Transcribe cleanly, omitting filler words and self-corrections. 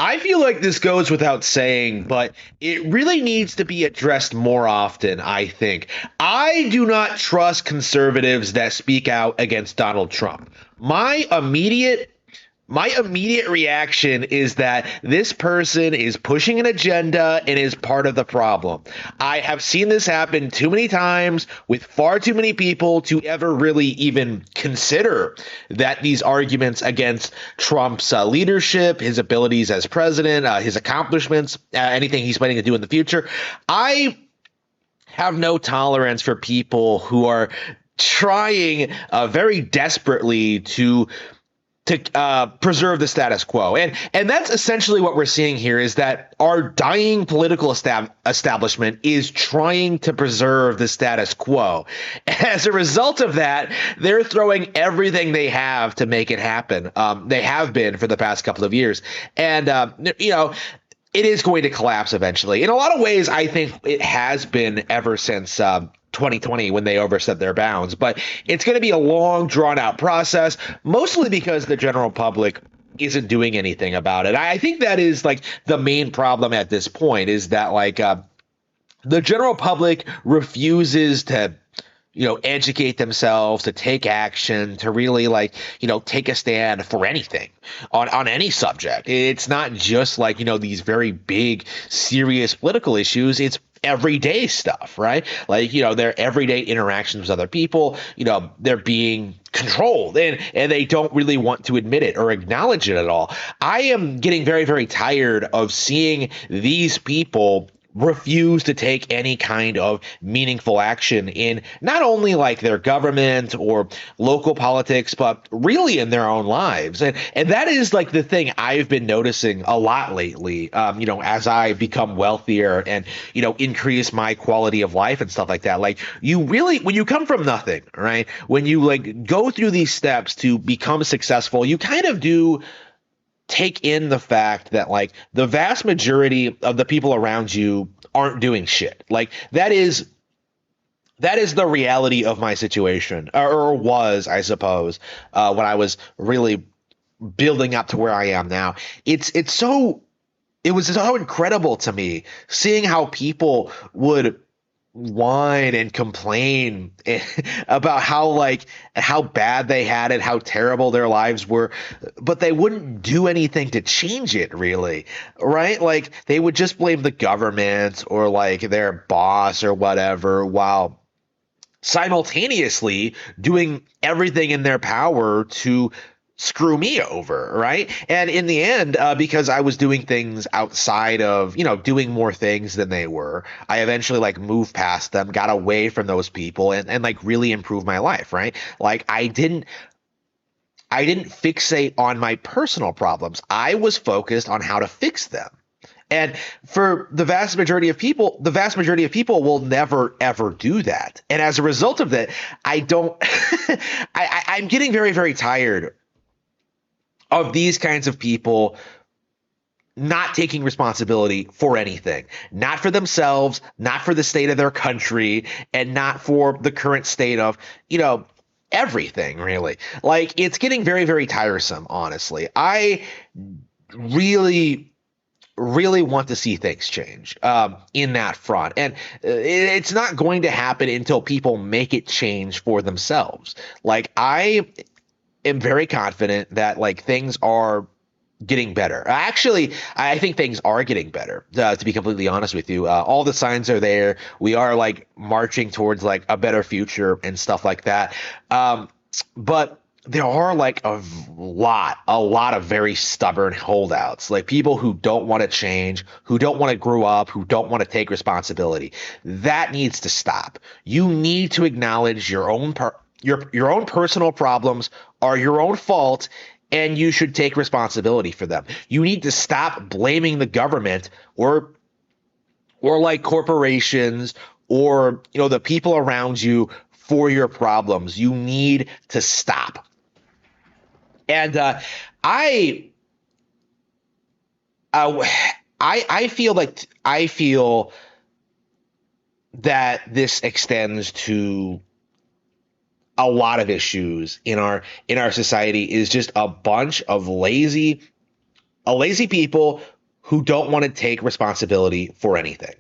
I feel like this goes without saying, but it really needs to be addressed more often, I think. I do not trust conservatives that speak out against Donald Trump. My immediate my immediate reaction is that this person is pushing an agenda and is part of the problem. I have seen this happen too many times with far too many people to ever really even consider that these arguments against Trump's leadership, his abilities as president, his accomplishments, anything he's planning to do in the future. I have no tolerance for people who are trying very desperately to preserve the status quo. And that's essentially what we're seeing here is that our dying political establishment is trying to preserve the status quo. As a result of that, they're throwing everything they have to make it happen. They have been for the past couple of years. And, it is going to collapse eventually. In a lot of ways, I think it has been ever since 2020 when they overstepped their bounds. But it's going to be a long, drawn-out process, mostly because the general public isn't doing anything about it. I think that is like the main problem at this point is that the general public refuses to educate themselves, to take action, to really take a stand for anything on any subject. It's not just these very big, serious political issues. It's everyday stuff, right? Their everyday interactions with other people, they're being controlled and they don't really want to admit it or acknowledge it at all. I am getting very, very tired of seeing these people refuse to take any kind of meaningful action in not only their government or local politics, but really in their own lives. And that is the thing I've been noticing a lot lately, as I become wealthier and, increase my quality of life and stuff like that. You really, when you come from nothing, right? When you go through these steps to become successful, you kind of do take in the fact that the vast majority of the people around you aren't doing shit. That is the reality of my situation, or was, I suppose, when I was really building up to where I am now. It was so incredible to me seeing how people would whine and complain about how bad they had it, how terrible their lives were, but they wouldn't do anything to change it, really, right? They would just blame the government or their boss or whatever, while simultaneously doing everything in their power to screw me over, right? And in the end, because I was doing things outside of, doing more things than they were, I eventually moved past them, got away from those people and really improved my life, right? I didn't fixate on my personal problems. I was focused on how to fix them. And for the vast majority of people will never, ever do that. And as a result of that, I'm getting very, very tired of these kinds of people not taking responsibility for anything, not for themselves, not for the state of their country, and not for the current state of, everything, really. It's getting very, very tiresome, honestly. I really, really want to see things change in that front. And it's not going to happen until people make it change for themselves. I am very confident that things are getting better. Actually, I think things are getting better, to be completely honest with you. All the signs are there. We are marching towards a better future and stuff like that. But there are a lot of very stubborn holdouts, people who don't want to change, who don't want to grow up, who don't want to take responsibility. That needs to stop. You need to acknowledge your own personal problems are your own fault, and you should take responsibility for them. You need to stop blaming the government or corporations or the people around you for your problems. You need to stop. And I feel that this extends to a lot of issues in our society, is just a bunch of lazy, a lazy people who don't want to take responsibility for anything.